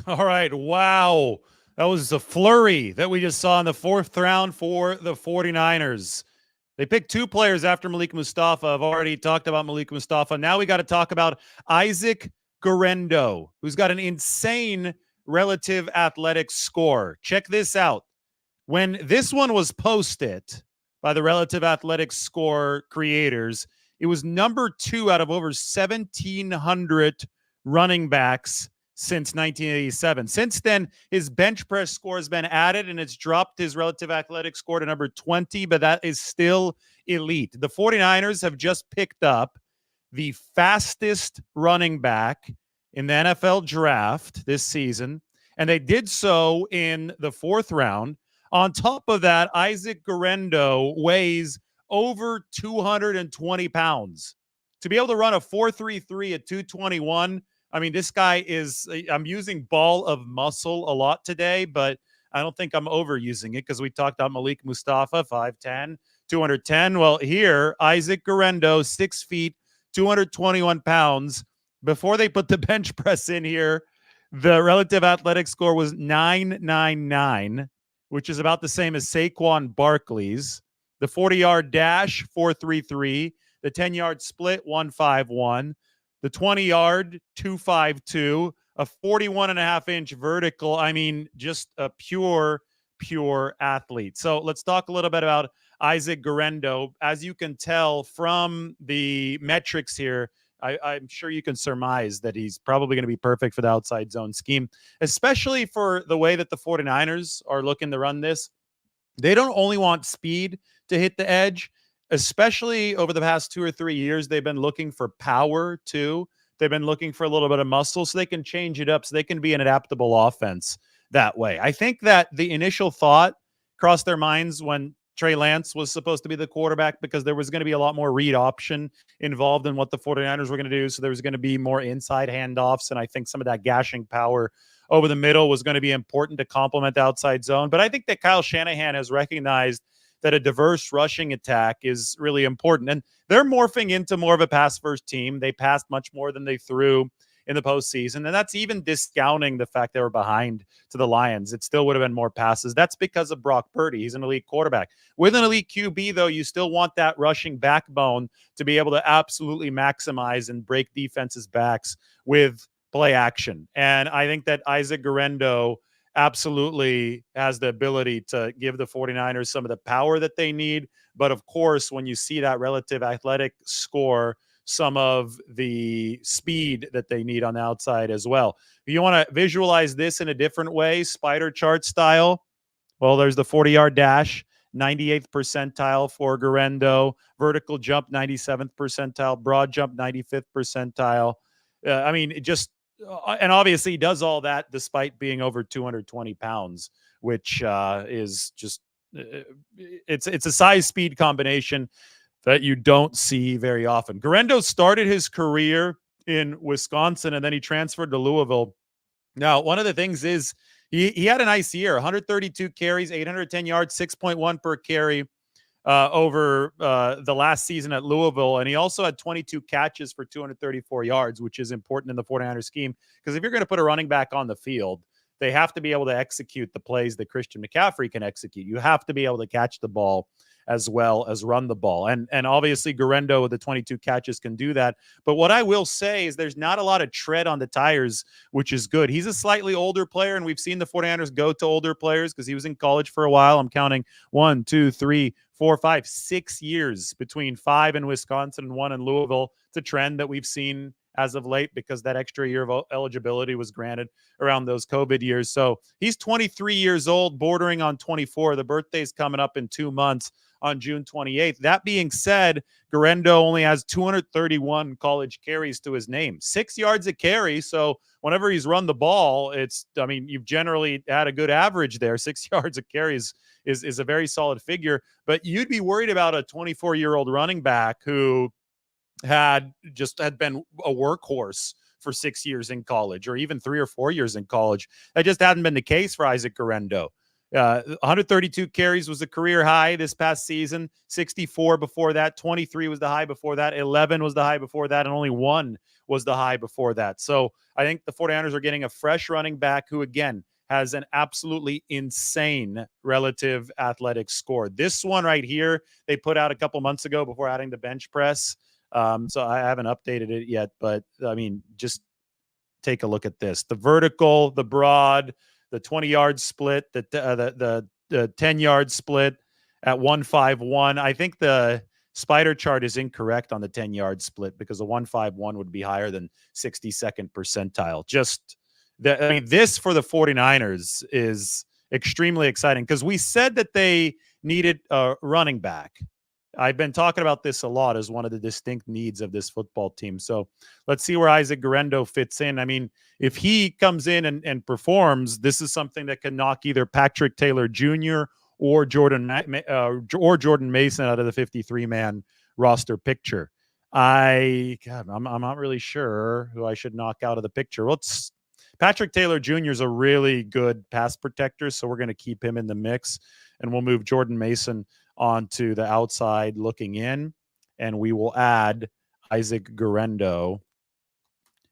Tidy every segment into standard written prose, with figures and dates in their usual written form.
All right. Wow. That was a flurry that we just saw in the fourth round for the 49ers. They picked two players after Malik Mustafa. I've already talked about Malik Mustafa. Now we got to talk about Isaac Guerendo, who's got an insane relative athletic score. Check this out. When this one was posted by the relative athletic score creators, it was number two out of over 1,700 running backs since 1987. Since then, his bench press score has been added and it's dropped his relative athletic score to number 20, but that is still elite. The 49ers have just picked up the fastest running back in the NFL draft this season, and they did so in the fourth round. On top of that, Isaac Guerendo weighs over 220 pounds. To be able to run a 4.33 at 221, I mean, this guy is, I'm using ball of muscle a lot today, but I don't think I'm overusing it because we talked about Malik Mustafa, 5'10, 210. Well, here, Isaac Guerendo, 6 feet, 221 pounds. Before they put the bench press in here, the relative athletic score was 999, which is about the same as Saquon Barkley's. The 40-yard dash, 433. The 10-yard split, 151. The 20-yard, 252. A 41.5-inch vertical. I mean, just a pure athlete. So let's talk a little bit about Isaac Guerendo. As you can tell from the metrics here, I'm sure you can surmise that he's probably going to be perfect for the outside zone scheme, especially for the way that the 49ers are looking to run this. They don't only want speed to hit the edge, especially over the past 2 or 3 years. They've been looking for power too. They've been looking for a little bit of muscle so they can change it up, so they can be an adaptable offense that way. I think that the initial thought crossed their minds when Trey Lance was supposed to be the quarterback because there was going to be a lot more read option involved in what the 49ers were going to do. So there was going to be more inside handoffs. And I think some of that gashing power over the middle was going to be important to complement the outside zone. But I think that Kyle Shanahan has recognized that a diverse rushing attack is really important. And they're morphing into more of a pass-first team. They passed much more than they threw in the postseason. And that's even discounting the fact they were behind to the Lions. It still would have been more passes. That's because of Brock Purdy. He's an elite quarterback. With an elite QB, though, you still want that rushing backbone to be able to absolutely maximize and break defenses' backs with play action. And I think that Isaac Guerendo absolutely has the ability to give the 49ers some of the power that they need. But of course, when you see that relative athletic score, some of the speed that they need on the outside as well. If you want to visualize this in a different way, spider chart style, well, there's the 40-yard dash, 98th percentile for Guerendo, vertical jump, 97th percentile, broad jump, 95th percentile. I mean, it just and obviously he does all that despite being over 220 pounds, which is just it's a size speed combination that you don't see very often. Guerendo started his career in Wisconsin and then he transferred to Louisville. Now, one of the things is he had a nice year, 132 carries, 810 yards, 6.1 per carry over the last season at Louisville. And he also had 22 catches for 234 yards, which is important in the 49ers scheme. Because if you're going to put a running back on the field, they have to be able to execute the plays that Christian McCaffrey can execute. You have to be able to catch the ball as well as run the ball. And obviously Guerendo with the 22 catches can do that. But what I will say is there's not a lot of tread on the tires, which is good. He's a slightly older player, and we've seen the 49ers go to older players because he was in college for a while. I'm counting 1, 2, 3, 4, 5, 6 years between 5 in Wisconsin and 1 in Louisville. It's a trend that we've seen as of late because that extra year of eligibility was granted around those COVID years. So he's 23 years old, bordering on 24. The birthday's coming up in 2 months on June 28th. That being said, Guerendo only has 231 college carries to his name, 6 yards a carry. So whenever he's run the ball, you've generally had a good average there. 6 yards a carry is a very solid figure. But you'd be worried about a 24-year-old running back who had been a workhorse for 6 years in college or even 3 or 4 years in college. That just hadn't been the case for Isaac Guerendo. 132 carries was the career high this past season. 64 before that. 23 was the high before that. 11 was the high before that. And only 1 was the high before that. So I think the 49ers are getting a fresh running back who, again, has an absolutely insane relative athletic score. This one right here, they put out a couple months ago before adding the bench press. So I haven't updated it yet, but I mean, just take a look at this: the vertical, the broad, the 20-yard split, the 10-yard split at 151. I think the spider chart is incorrect on the 10-yard split because the 151 would be higher than 62nd percentile. I mean, this for the 49ers is extremely exciting because we said that they needed a running back. I've been talking about this a lot as one of the distinct needs of this football team. So let's see where Isaac Guerendo fits in. I mean, if he comes in and performs, this is something that can knock either Patrick Taylor Jr. or Jordan Mason out of the 53-man roster picture. I'm not really sure who I should knock out of the picture. Patrick Taylor Jr. is a really good pass protector, so we're going to keep him in the mix, and we'll move Jordan Mason onto the outside looking in, and we will add Isaac Guerendo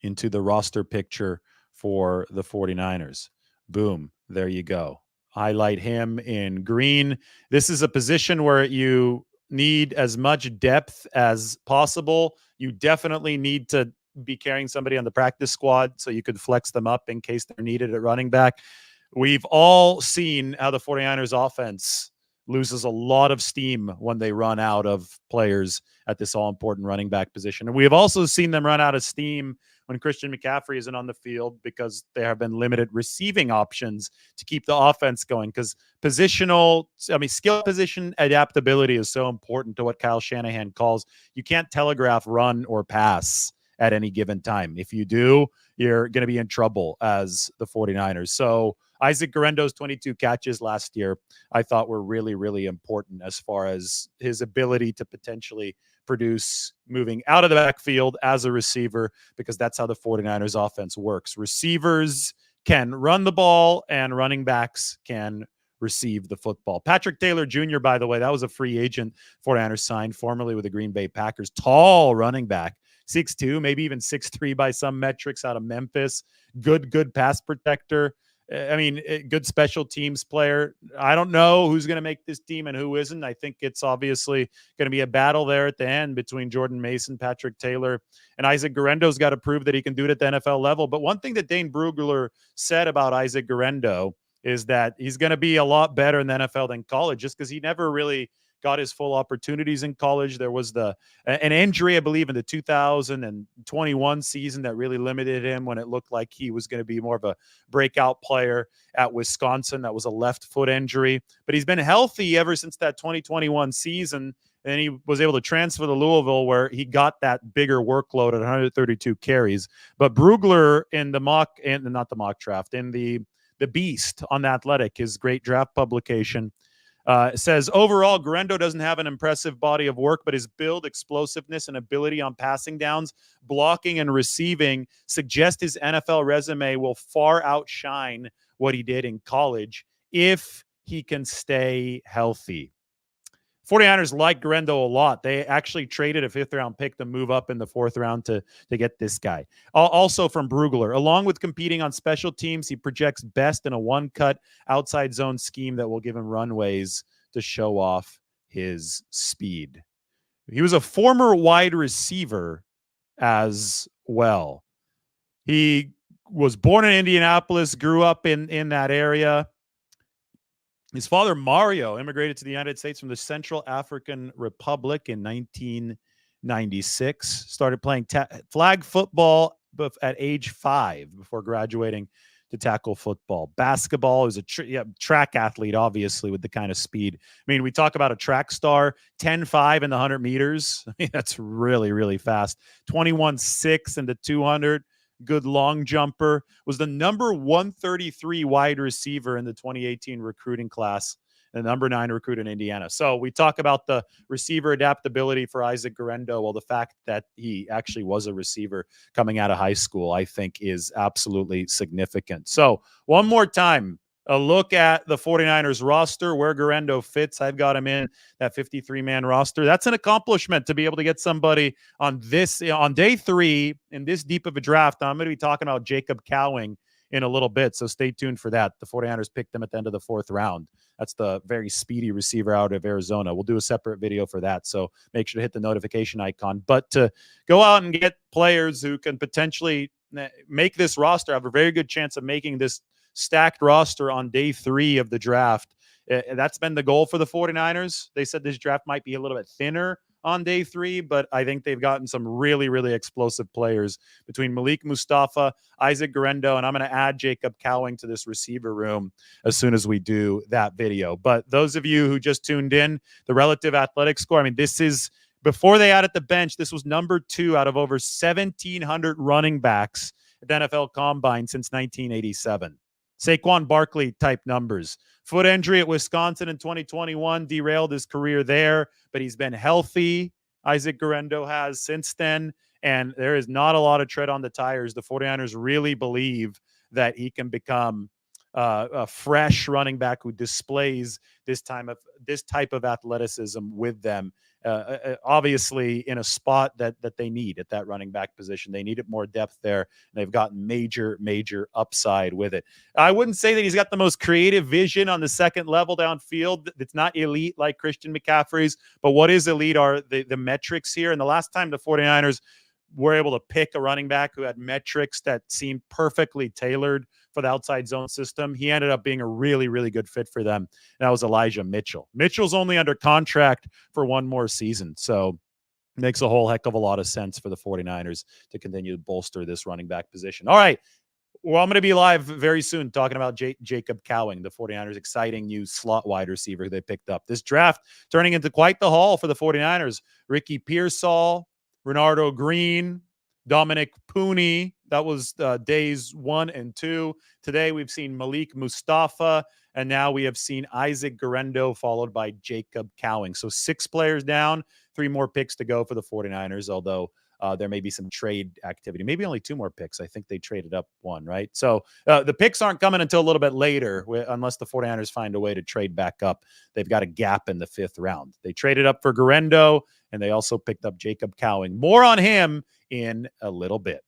into the roster picture for the 49ers. Boom, there you go. Highlight him in green. This is a position where you need as much depth as possible. You definitely need to be carrying somebody on the practice squad so you could flex them up in case they're needed at running back. We've all seen how the 49ers offense loses a lot of steam when they run out of players at this all-important running back position. And we have also seen them run out of steam when Christian McCaffrey isn't on the field because there have been limited receiving options to keep the offense going, because skill position adaptability is so important to what Kyle Shanahan calls, you can't telegraph run or pass at any given time. If you do, you're going to be in trouble as the 49ers. So Isaac Guerendo's 22 catches last year, I thought were really, really important as far as his ability to potentially produce moving out of the backfield as a receiver, because that's how the 49ers offense works. Receivers can run the ball and running backs can receive the football. Patrick Taylor Jr., by the way, that was a free agent 49ers signed, formerly with the Green Bay Packers. Tall running back, 6'2", maybe even 6'3" by some metrics, out of Memphis. Good pass protector. I mean, good special teams player. I don't know who's going to make this team and who isn't. I think it's obviously going to be a battle there at the end between Jordan Mason, Patrick Taylor, and Isaac Guerendo's got to prove that he can do it at the NFL level. But one thing that Dane Brugler said about Isaac Guerendo is that he's going to be a lot better in the NFL than college, just because he never really got his full opportunities in college. There was an injury, I believe, in the 2021 season that really limited him when it looked like he was going to be more of a breakout player at Wisconsin. That was a left foot injury, but he's been healthy ever since that 2021 season. And he was able to transfer to Louisville, where he got that bigger workload at 132 carries. But Brugler in the Beast on The Athletic, his great draft publication, says overall, Guerendo doesn't have an impressive body of work, but his build, explosiveness, and ability on passing downs, blocking, and receiving suggest his NFL resume will far outshine what he did in college if he can stay healthy. 49ers like Guerendo a lot. They actually traded a 5th-round pick to move up in the 4th round to get this guy. Also from Brugler, along with competing on special teams, he projects best in a one-cut outside zone scheme that will give him runways to show off his speed. He was a former wide receiver as well. He was born in Indianapolis, grew up in that area. His father, Mario, immigrated to the United States from the Central African Republic in 1996. Started playing flag football at age 5 before graduating to tackle football. Basketball, is a track athlete, obviously, with the kind of speed. I mean, we talk about a track star, 10.5 in the 100 meters. I mean, that's really, really fast. 21.6 in the 200. Good long jumper, was the number 133 wide receiver in the 2018 recruiting class, the number 9 recruit in Indiana. So we talk about the receiver adaptability for Isaac Guerendo. Well, the fact that he actually was a receiver coming out of high school, I think, is absolutely significant. So one more time, a look at the 49ers roster, where Guerendo fits. I've got him in that 53-man roster. That's an accomplishment to be able to get somebody on day 3 in this deep of a draft. I'm going to be talking about Jacob Cowing in a little bit, so stay tuned for that. The 49ers picked him at the end of the 4th round. That's the very speedy receiver out of Arizona. We'll do a separate video for that, so make sure to hit the notification icon. But to go out and get players who can potentially make this roster, have a very good chance of making this stacked roster on day 3 of the draft. That's been the goal for the 49ers. They said this draft might be a little bit thinner on day 3, but I think they've gotten some really, really explosive players between Malik Mustafa, Isaac Guerendo, and I'm going to add Jacob Cowing to this receiver room as soon as we do that video. But those of you who just tuned in, the relative athletic score, I mean, this is, before they added the bench, this was number 2 out of over 1,700 running backs at the NFL Combine since 1987. Saquon Barkley type numbers. Foot injury at Wisconsin in 2021 derailed his career there, but he's been healthy. Isaac Guerendo has since then, and there is not a lot of tread on the tires. The 49ers really believe that he can become a fresh running back who displays this type of athleticism with them. Obviously in a spot that they need at that running back position. They needed more depth there, and they've gotten major upside with it. I wouldn't say that he's got the most creative vision on the second level downfield. It's not elite like Christian McCaffrey's, but what is elite are the metrics here. And the last time the 49ers were able to pick a running back who had metrics that seemed perfectly tailored for the outside zone system, he ended up being a really, really good fit for them. And that was Elijah Mitchell. Mitchell's only under contract for 1 more season. So it makes a whole heck of a lot of sense for the 49ers to continue to bolster this running back position. All right. Well, I'm going to be live very soon talking about Jacob Cowing, the 49ers' exciting new slot wide receiver they picked up. This draft turning into quite the haul for the 49ers. Ricky Pearsall, Renardo Green, Dominic Pooney. That was days 1 and 2. Today we've seen Malik Mustafa, and now we have seen Isaac Guerendo, followed by Jacob Cowing. So 6 players down, 3 more picks to go for the 49ers, although there may be some trade activity. Maybe only 2 more picks. I think they traded up 1, right? So the picks aren't coming until a little bit later, unless the 49ers find a way to trade back up. They've got a gap in the 5th round. They traded up for Guerendo, and they also picked up Jacob Cowing. More on him in a little bit.